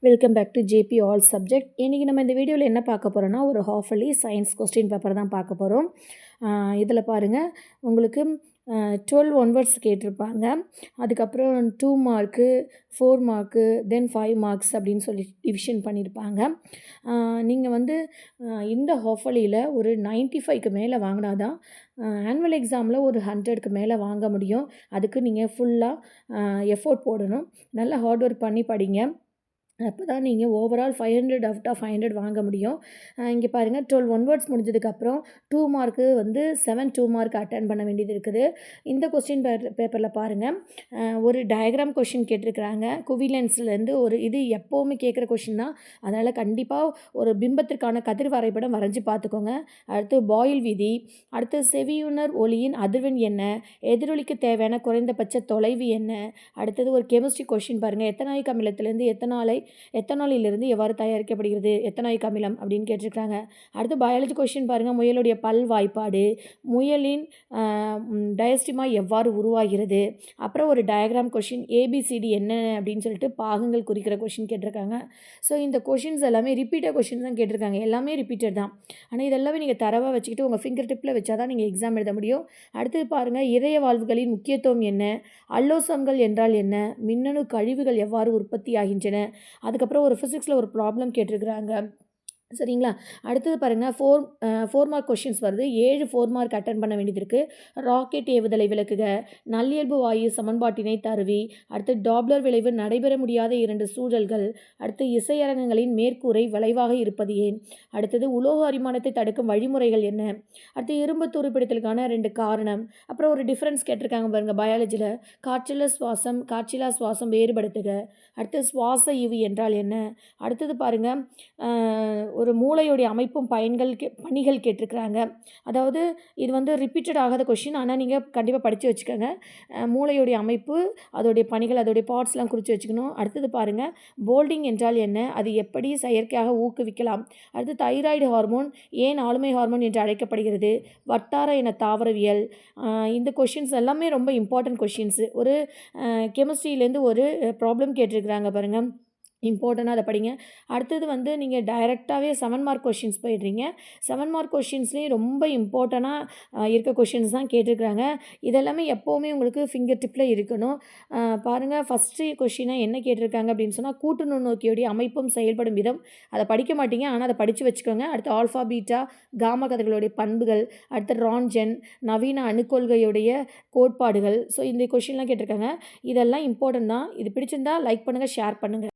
Welcome back to JB all subject. இன்றைக்கி நம்ம இந்த வீடியோவில் என்ன பார்க்க போகிறோன்னா ஒரு ஹாஃபலி சயின்ஸ் கொஸ்டின் பேப்பர் தான் பார்க்க போகிறோம். இதில் பாருங்கள், உங்களுக்கு 12 ஒன்வர்ட்ஸ் கேட்டிருப்பாங்க. அதுக்கப்புறம் 2 மார்க்கு, 4 மார்க்கு, தென் 5 மார்க்ஸ் அப்படின்னு சொல்லி டிவிஷன் பண்ணியிருப்பாங்க. நீங்கள் வந்து இந்த ஹாஃபலியில் ஒரு 95க்கு மேலே வாங்கினா தான் ஆனுவல் எக்ஸாமில் ஒரு 100க்கு மேலே வாங்க முடியும். அதுக்கு நீங்கள் ஃபுல்லாக எஃபோர்ட் போடணும். நல்லா ஹார்ட் ஒர்க் பண்ணி படிங்க. அப்போ தான் நீங்கள் ஓவரால் 500 அவுட் ஆஃப் 500 வாங்க முடியும். இங்கே பாருங்கள், 12 ஒன்வர்ட்ஸ் முடிஞ்சதுக்கப்புறம் 2 மார்க்கு வந்து 2 மார்க் அட்டன் பண்ண வேண்டியது இருக்குது. இந்த கொஸ்டின் பேப்பரில் பாருங்கள், ஒரு டயக்ராம் கொஷின் கேட்டிருக்கிறாங்க. குவிலன்ஸ்லேருந்து இது எப்போவுமே கேட்குற கொஷின் தான். அதனால் கண்டிப்பாக ஒரு பிம்பத்திற்கான கதிர் வரைபடம் வரைஞ்சி பார்த்துக்கோங்க. அடுத்து பாயில் விதி, அடுத்து செவியுணர் ஒளியின் அதிர்வெண் என்ன, எதிரொலிக்கு தேவையான குறைந்தபட்ச தொலைவு என்ன, அடுத்தது ஒரு கெமிஸ்ட்ரி கொஷின் பாருங்கள், எத்தனாயிக் அமிலத்திலேருந்து எத்தனாலிலிருந்து எவ்வாறு தயாரிக்கப்படுகிறது, எத்தனாயிக் அமிலம் அப்படின்னு கேட்டிருக்காங்க. அடுத்து பயாலஜி கொஷின் பாருங்கள், முயலுடைய பல் வாய்ப்பாடு, முயலின் டயஸ்டிமா எவ்வாறு உருவாகிறது, அப்புறம் ஒரு டயக்ராம் கொஷின் ஏபிசிடி என்ன அப்படின்னு சொல்லிட்டு பாகங்கள் குறிக்கிற கொஷின் கேட்டிருக்காங்க. ஸோ இந்த கொஷின்ஸ் எல்லாமே ரிப்பீட்டட் கொஷின்ஸ் தான் கேட்டிருக்காங்க. எல்லாமே ரிப்பீட்டட் தான். ஆனால் இதெல்லாமே நீங்கள் தரவாக வச்சுக்கிட்டு உங்கள் ஃபிங்கர் டிப்பில் வச்சா தான் நீங்கள் எக்ஸாம் எழுத முடியும். அடுத்தது பாருங்கள், இதய வாழ்வுகளின் முக்கியத்துவம் என்ன, அல்லோசம்கள் என்றால் என்ன, மின்னணு கழிவுகள் எவ்வாறு உற்பத்தி ஆகின்றன, அதுக்கப்புறம் ஒரு ஃபிசிக்ஸில் ஒரு ப்ராப்ளம் கேட்டிருக்கிறாங்க. சரிங்களா? அடுத்தது பாருங்கள், 4 மார்க் கொஷின்ஸ் வருது. 7 4 மார்க் அட்டன் பண்ண வேண்டியது இருக்குது. ராக்கெட் ஏவுதலை விளக்குக, நல்லியல்பு வாயு சமன்பாட்டினை தருவி, அடுத்து டாப்ளர் விளைவு நடைபெற முடியாத 2 சூழல்கள், அடுத்து இசையரங்கங்களின் மேற்கூரை வளைவாக இருப்பது ஏன், அடுத்தது உலோக அரிமானத்தை தடுக்கும் வழிமுறைகள் என்ன, அடுத்து இரும்பு துருப்பிடித்தலுக்கான 2 காரணம், அப்புறம் ஒரு டிஃப்ரென்ஸ் கேட்டிருக்காங்க பாருங்கள் பயாலஜியில், காற்றில்லா சுவாசம் வேறுபடுத்துக, அடுத்து சுவாச ஈவு என்றால் என்ன, அடுத்தது பாருங்கள், ஒரு மூளையுடைய அமைப்பும் பணிகள் கேட்டிருக்கிறாங்க. அதாவது இது வந்து ரிப்பீட்டட் ஆகாத கொஷின், ஆனால் நீங்கள் கண்டிப்பாக படித்து வச்சுக்கோங்க. மூளையுடைய அமைப்பு, அதோடைய பணிகள், அதோடைய பார்ட்ஸ்லாம் குறித்து வச்சுக்கணும். அடுத்தது பாருங்கள், போல்டிங் என்றால் என்ன, அது எப்படி செயற்கையாக ஊக்குவிக்கலாம், அடுத்து தைராய்டு ஹார்மோன் ஏன் ஆளுமை ஹார்மோன் என்று அழைக்கப்படுகிறது, வட்டார என தாவரவியல். இந்த கொஷின்ஸ் எல்லாமே ரொம்ப இம்பார்ட்டன்ட் கொஷின்ஸு. ஒரு கெமிஸ்ட்ரியிலேருந்து ஒரு ப்ராப்ளம் கேட்டிருக்கிறாங்க பாருங்கள், இம்பார்ட்டண்ட்டாக அதை படிங்க. அடுத்தது வந்து நீங்கள் டைரெக்டாகவே 7 மார்க் கொஷின்ஸ் போயிடுறீங்க. 7 மார்க் கொஷின்ஸ்லேயும் ரொம்ப இம்பார்ட்டண்ட்டாக இருக்க கொஷின்ஸ் தான் கேட்டிருக்கிறாங்க. இதெல்லாமே எப்போவுமே உங்களுக்கு ஃபிங்கர் டிப்பில் இருக்கணும். பாருங்கள், ஃபஸ்ட்டு கொஷினாக என்ன கேட்டிருக்காங்க அப்படின்னு சொன்னால், கூட்டு நுண்ணோக்கியோடைய அமைப்பும் செயல்படும் விதம். அதை படிக்க மாட்டீங்க, ஆனால் அதை படித்து வச்சுக்கோங்க. அடுத்து ஆல்ஃபா பீட்டா காமா கதிர்களுடைய பண்புகள், அடுத்து ரான்ஜென் நவீன அணுக்கொள்கையுடைய கோட்பாடுகள். ஸோ இந்த கொஷின்லாம் கேட்டிருக்காங்க. இதெல்லாம் இம்பார்ட்டன்ட் தான். இது பிடிச்சிருந்தால் லைக் பண்ணுங்கள், ஷேர் பண்ணுங்கள்.